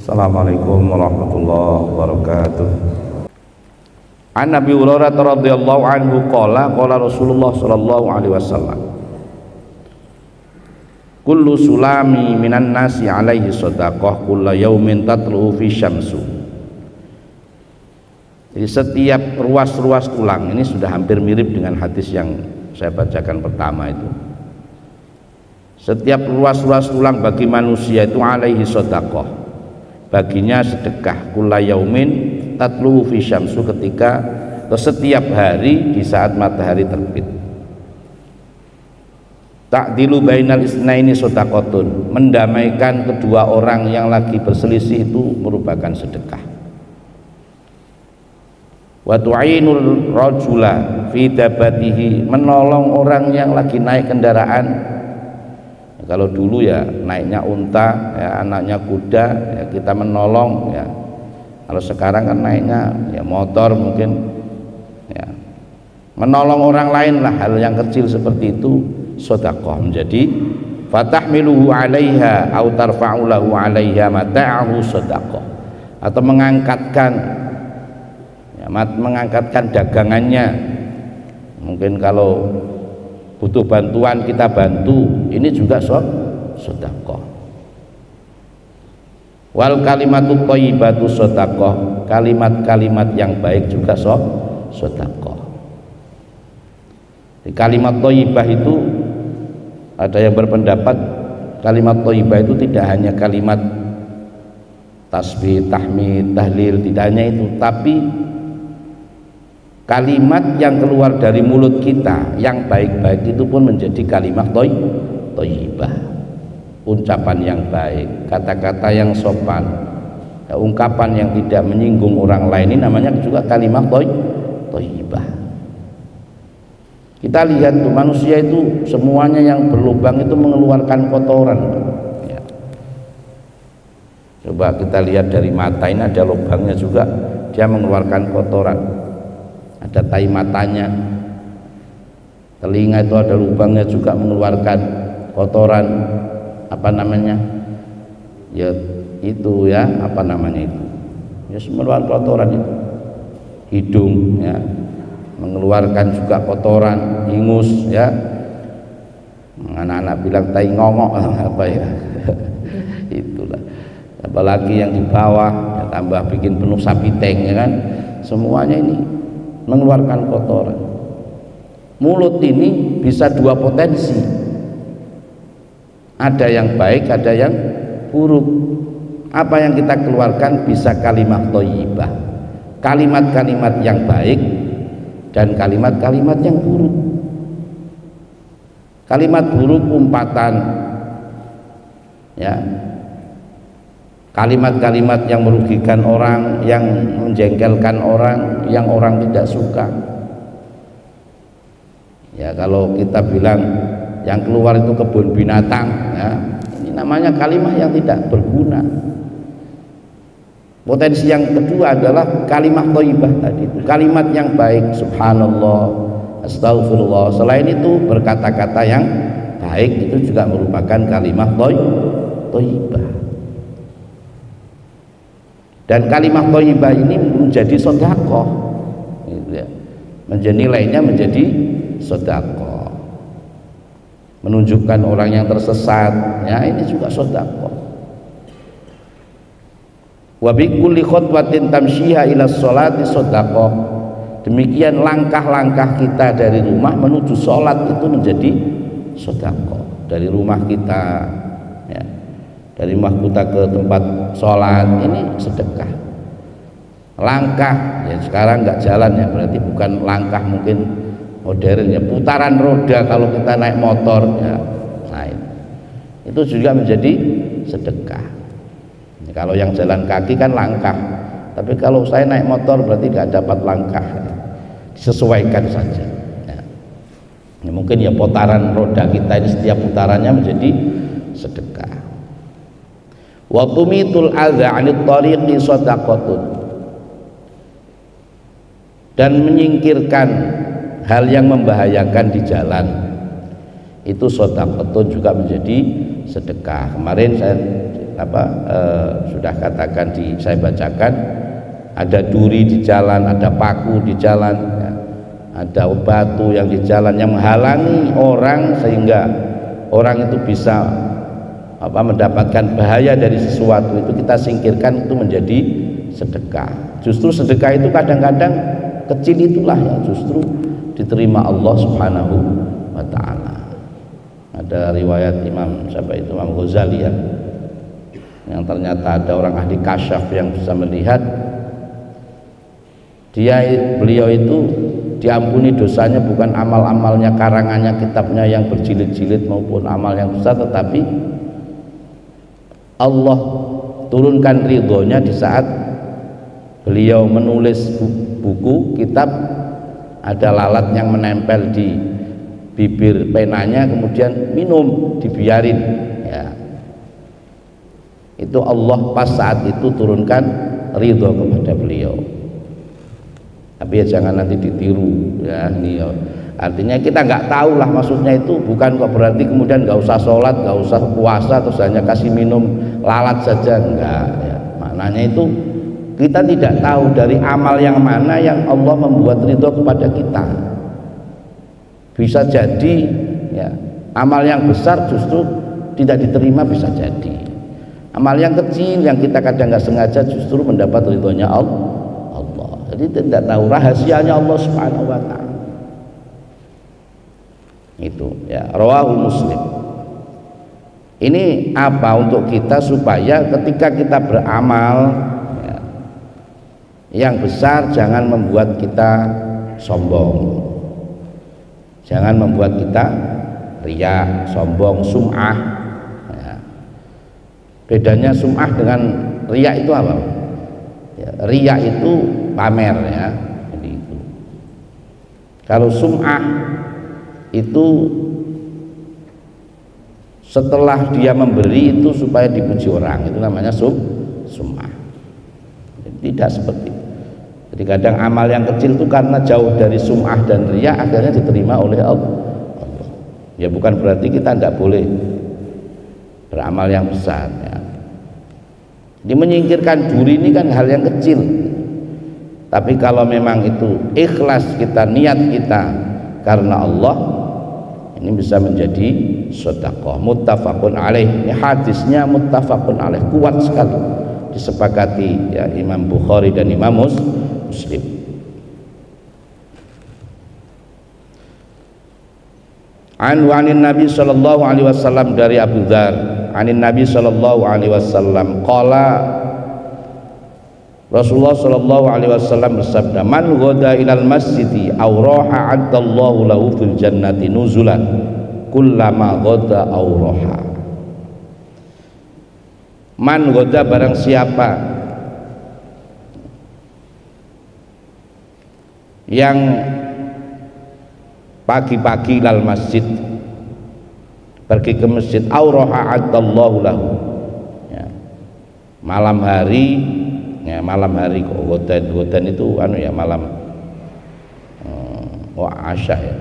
Assalamualaikum warahmatullahi wabarakatuh. An Nabi Hurairah radhiyallahu anhu qala Rasulullah sallallahu alaihi wasallam, kullu sulami minan nasi alaihi shadaqah kullu yaumin tatlu fi syamsu. Jadi setiap ruas-ruas tulang, ini sudah hampir mirip dengan hadis yang saya bacakan pertama itu. Setiap ruas-ruas tulang bagi manusia itu alaihi shadaqah, baginya sedekah kulla yaumin tatlu fi syamsu, ketika atau setiap hari di saat matahari terbit. Ta'dilu bainal isnaini shadaqatun, mendamaikan kedua orang yang lagi berselisih itu merupakan sedekah. Wa tu'inul rajula fi dabatihi, menolong orang yang lagi naik kendaraan. Kalau dulu ya naiknya unta, ya anaknya kuda, ya kita menolong ya. Kalau sekarang kan naiknya ya motor mungkin, ya menolong orang lain lah, hal yang kecil seperti itu sedekah. Menjadi fatahmiluhu 'alaiha au tarfa'u lahu 'alaiha mata'ahu sedekah, atau mengangkatkan dagangannya. Mungkin kalau butuh bantuan kita bantu, ini juga sedekah. Wal kalimatu thayyibatu sedekah, kalimat-kalimat yang baik juga sedekah. Di kalimat thayyibah itu ada yang berpendapat kalimat thayyibah itu tidak hanya kalimat tasbih, tahmid, tahlil, tidak hanya itu, tapi kalimat yang keluar dari mulut kita yang baik-baik itu pun menjadi kalimat thayyibah, ucapan yang baik, kata-kata yang sopan, ungkapan yang tidak menyinggung orang lain, ini namanya juga kalimat thayyibah. Kita lihat tuh, manusia itu semuanya yang berlubang itu mengeluarkan kotoran ya. Coba kita lihat dari mata, ini ada lubangnya juga, dia mengeluarkan kotoran. Ada tai matanya, telinga itu ada lubangnya juga mengeluarkan kotoran, apa namanya ya itu ya, apa namanya itu ya, mengeluarkan kotoran itu. Hidung ya mengeluarkan juga kotoran, ingus ya, anak-anak bilang tai ngongok apa ya itulah, apalagi yang di bawah ya, tambah bikin penuh sapi teng ya kan, semuanya ini mengeluarkan kotoran. Mulut ini bisa dua potensi, ada yang baik, ada yang buruk. Apa yang kita keluarkan bisa kalimat thayyibah, kalimat-kalimat yang baik dan kalimat-kalimat yang buruk. Kalimat buruk umpatan ya, kalimat-kalimat yang merugikan orang, yang menjengkelkan orang, yang orang tidak suka. Ya kalau kita bilang yang keluar itu kebun binatang ya, ini namanya kalimat yang tidak berguna. Potensi yang kedua adalah kalimat thayyibah tadi itu, kalimat yang baik, subhanallah, astagfirullah. Selain itu berkata-kata yang baik itu juga merupakan kalimat thayyibah. Dan kalimat thayyibah ini menjadi sedekah gitu ya. Nilainya menjadi sedekah. Menunjukkan orang yang tersesat ya, ini juga sedekah. Wa bi kulli khutwatin tamshiha ila sholati sedekah. Demikian langkah-langkah kita dari rumah menuju sholat itu menjadi sedekah. Dari rumah kita ya, dari rumah kita ke tempat sholat ini sedekah. Langkah ya, sekarang nggak jalan ya, berarti bukan langkah mungkin modern ya, putaran roda kalau kita naik motor ya, nah itu juga menjadi sedekah. Ya, kalau yang jalan kaki kan langkah, tapi kalau saya naik motor berarti nggak dapat langkah, disesuaikan saja ya. Ya, mungkin ya putaran roda kita ini setiap putarannya menjadi sedekah. Wa tumitul adza 'anit tariqi shadaqatun, dan menyingkirkan hal yang membahayakan di jalan itu sedekah juga menjadi sedekah. Kemarin saya sudah katakan saya bacakan, ada duri di jalan, ada paku di jalan, ya, ada batu yang di jalan yang menghalangi orang sehingga orang itu bisa mendapatkan bahaya dari sesuatu, itu kita singkirkan, itu menjadi sedekah. Justru sedekah itu kadang-kadang kecil itulah yang justru diterima Allah Subhanahu wa ta'ala. Ada riwayat Imam Ghazali ya, yang ternyata ada orang ahli kasyaf yang bisa melihat beliau itu diampuni dosanya bukan amal-amalnya, karangannya, kitabnya yang berjilid-jilid maupun amal yang besar, tetapi Allah turunkan ridhonya di saat beliau menulis buku kitab, ada lalat yang menempel di bibir penanya, kemudian minum, dibiarin ya. Itu Allah pas saat itu turunkan ridho kepada beliau. Tapi ya jangan nanti ditiru ya, ini ya. Artinya kita nggak tahu lah maksudnya, itu bukan kok berarti kemudian nggak usah sholat, nggak usah puasa, terus hanya kasih minum lalat saja, enggak ya. Maknanya itu kita tidak tahu dari amal yang mana yang Allah membuat ridho kepada kita. Bisa jadi ya, amal yang besar justru tidak diterima, bisa jadi amal yang kecil yang kita kadang nggak sengaja justru mendapat ridhonya Allah. Jadi tidak tahu rahasianya Allah Subhanahu wa ta'ala. Itu ya, rawahu Muslim. Ini apa untuk kita supaya ketika kita beramal ya, yang besar jangan membuat kita sombong, jangan membuat kita riya, sombong, sum'ah ya. Bedanya sum'ah dengan riya itu apa? Ya, riya itu pamer ya. Jadi itu. Kalau sum'ah itu setelah dia memberi itu supaya dipuji orang, itu namanya sum'ah. Tidak seperti itu. Jadi kadang amal yang kecil itu karena jauh dari sum'ah dan riya akhirnya diterima oleh Allah. Ya bukan berarti kita tidak boleh beramal yang besar ya. Jadi menyingkirkan duri ini kan hal yang kecil, tapi kalau memang itu ikhlas kita, niat kita karena Allah, ini bisa menjadi sedekah. Muttafaqun alaih, ini hadisnya muttafaqun alaih, kuat sekali, disepakati ya Imam Bukhari dan Imam Muslim. Anin Nabi sallallahu alaihi wasallam, dari Abu Dzar, anin Nabi sallallahu alaihi wasallam qala, Rasulullah sallallahu alaihi wasallam bersabda, man ghada ilal masjidi aw raha addallahu lahu fil jannati nuzulan kullama ghada aw raha. Man ghada, barang siapa yang pagi-pagi ilal masjid, pergi ke masjid, auraha addallahu lahu ya, malam hari ya, malam hari kok godan itu ya malam asya ya.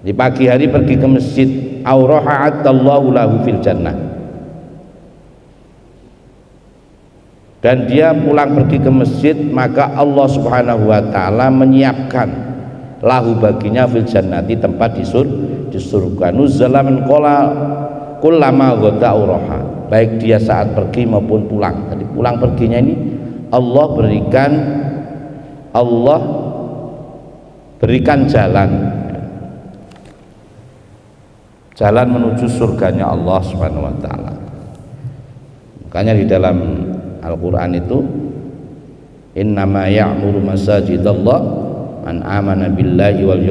Di pagi hari pergi ke masjid, auraha addallahu lahu fil jannah, dan dia pulang pergi ke masjid, maka Allah Subhanahu wa ta'ala menyiapkan lahu baginya fil jannati, tempat di surga, nuzzala min kullama ghada auraha, baik dia saat pergi maupun pulang. Jadi pulang perginya ini Allah berikan jalan menuju surganya Allah Subhanahu wa ta'ala. Makanya di dalam Al-Quran itu, innama ya'muru masajidallah man amana billahi wal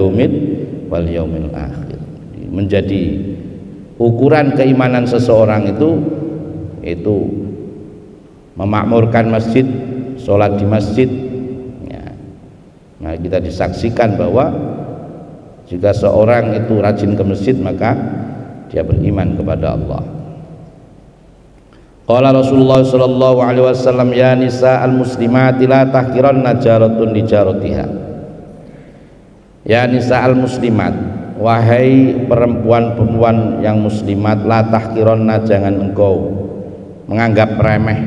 yaumil akhir. Menjadi ukuran keimanan seseorang itu memakmurkan masjid, sholat di masjid ya. Nah, kita disaksikan bahwa jika seorang itu rajin ke masjid, maka dia beriman kepada Allah. Qala Rasulullah sallallahu alaihi wasallam, ya nisa al-muslimati la tahqiranna jaratun li jaratiha. Ya nisa al-muslimat, wahai perempuan-perempuan yang muslimat, la tahqiranna, jangan engkau menganggap remeh,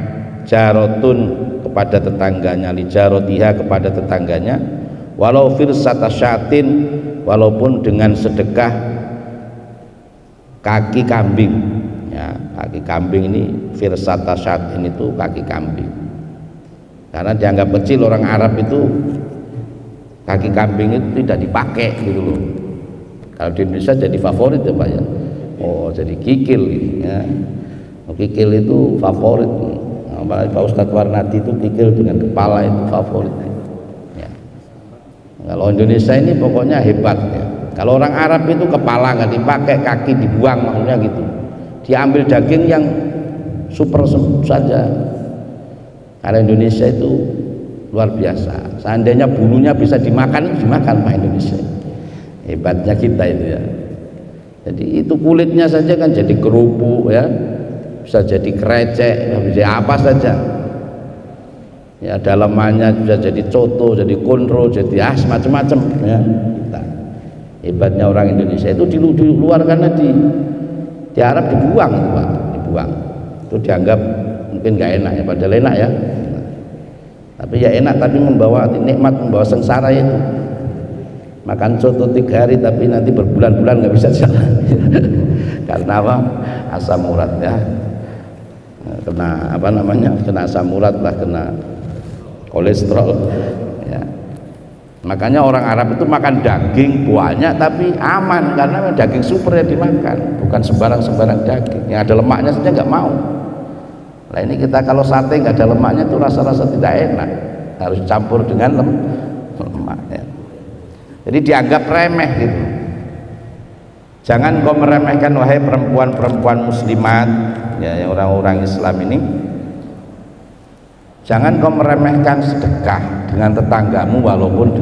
jarotun kepada tetangganya, li jarotiha kepada tetangganya, walau firsata syatin, walaupun dengan sedekah kaki kambing ya. Kaki kambing ini firsata syatin itu kaki kambing, karena dianggap kecil. Orang Arab itu kaki kambing itu tidak dipakai gitu loh. Kalau di Indonesia jadi favorit ya Pak ya. Oh jadi kikil ya. Kikil itu favorit. Apalagi Pak Ustadz Warnati itu kikil dengan kepala itu favorit ya. Kalau Indonesia ini pokoknya hebat ya. Kalau orang Arab itu kepala nggak dipakai, kaki dibuang, maksudnya gitu. Diambil daging yang super saja. Karena Indonesia itu luar biasa. Seandainya bulunya bisa dimakan Pak Indonesia. Hebatnya kita itu ya. Jadi itu kulitnya saja kan jadi kerupuk ya, bisa jadi krecek, bisa apa saja ya, dalamannya bisa jadi coto, jadi konro, jadi macam-macam ya. Kita hebatnya orang Indonesia itu di luar, karena di Arab dibuang itu Pak, dibuang. Itu dianggap mungkin nggak enak ya, padahal enak ya. Tapi ya enak, tapi membawa nikmat, membawa sengsara itu. Makan soto 3 hari tapi nanti berbulan-bulan nggak bisa jalan. Karena apa? Asam urat ya. Kena apa namanya? Kena asam urat lah, kena kolesterol ya. Makanya orang Arab itu makan daging banyak tapi aman, karena daging super yang dimakan, bukan sembarang daging. Yang ada lemaknya saja nggak mau. Nah ini kita kalau sate nggak ada lemaknya itu rasa-rasa tidak enak, harus campur dengan lemak ya. Jadi dianggap remeh gitu. Jangan kau meremehkan wahai perempuan-perempuan muslimat ya, orang-orang Islam ini. Jangan kau meremehkan sedekah dengan tetanggamu walaupun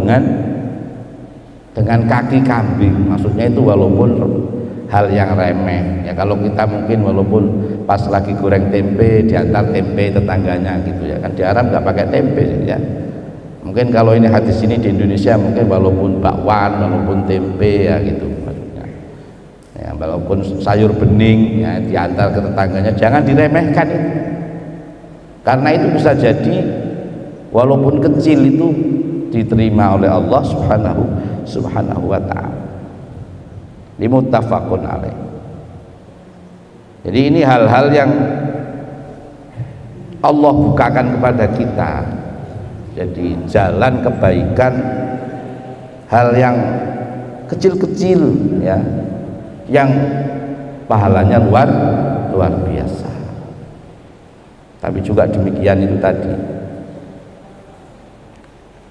dengan kaki kambing. Maksudnya itu walaupun hal yang remeh ya. Kalau kita mungkin walaupun pas lagi goreng tempe diantar tempe tetangganya gitu ya, kan di Arab nggak pakai tempe ya. Mungkin kalau ini hadis ini di Indonesia mungkin walaupun bakwan, walaupun tempe ya gitu maksudnya ya, walaupun sayur bening ya diantar ke tetangganya, jangan diremehkan itu. Karena itu bisa jadi walaupun kecil itu diterima oleh Allah subhanahu wa ta'ala. Limuttafaqun alaih. Jadi ini hal-hal yang Allah bukakan kepada kita. Jadi jalan kebaikan, hal yang kecil-kecil ya, yang pahalanya luar biasa. Tapi juga demikian itu tadi,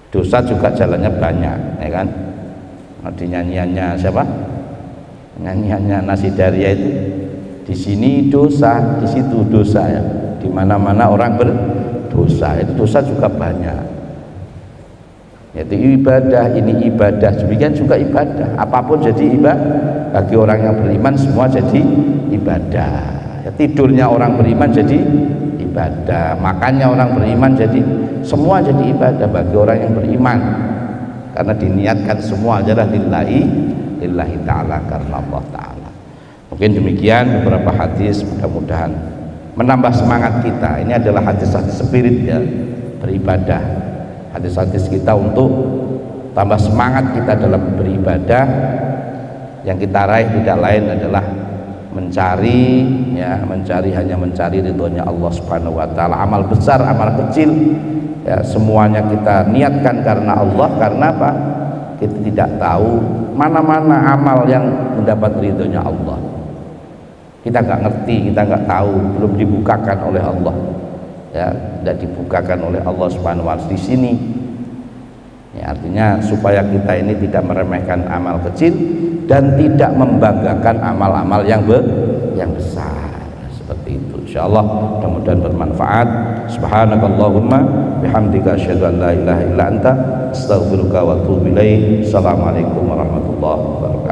dosa juga jalannya banyak ya kan. Di nyanyiannya siapa? Nyanyiannya Nasidaria itu, di sini dosa, di situ dosa ya. Di mana-mana orang berdosa, itu dosa juga banyak. Yaitu ibadah, ini ibadah, demikian juga ibadah. Apapun jadi ibadah bagi orang yang beriman, semua jadi ibadah. Ya, tidurnya orang beriman jadi ibadah, makannya orang beriman jadi, semua jadi ibadah bagi orang yang beriman, karena diniatkan semua adalah lillahi ta'ala, karena Allah ta'ala. Mungkin demikian beberapa hadis, mudah-mudahan menambah semangat kita. Ini adalah hadis-hadis spirit ya, beribadah, hadis-hadis kita untuk tambah semangat kita dalam beribadah. Yang kita raih tidak lain adalah mencari ya, hanya mencari ridhonya Allah Subhanahu wa taala. Amal besar, amal kecil ya, semuanya kita niatkan karena Allah. Karena apa? Kita tidak tahu mana-mana amal yang mendapat ridhonya Allah. Kita nggak ngerti, kita nggak tahu, belum dibukakan oleh Allah ya, tidak dibukakan oleh Allah Subhanahu wa taala di sini ya. Artinya supaya kita ini tidak meremehkan amal kecil dan tidak membanggakan amal-amal yang besar seperti itu. Insyaallah mudah-mudahan bermanfaat. Subhanakallahumma bihamdika asyhadu an la ilaha illa anta astaghfiruka wa atubu ilaik. Assalamualaikum warahmatullahi wabarakatuh.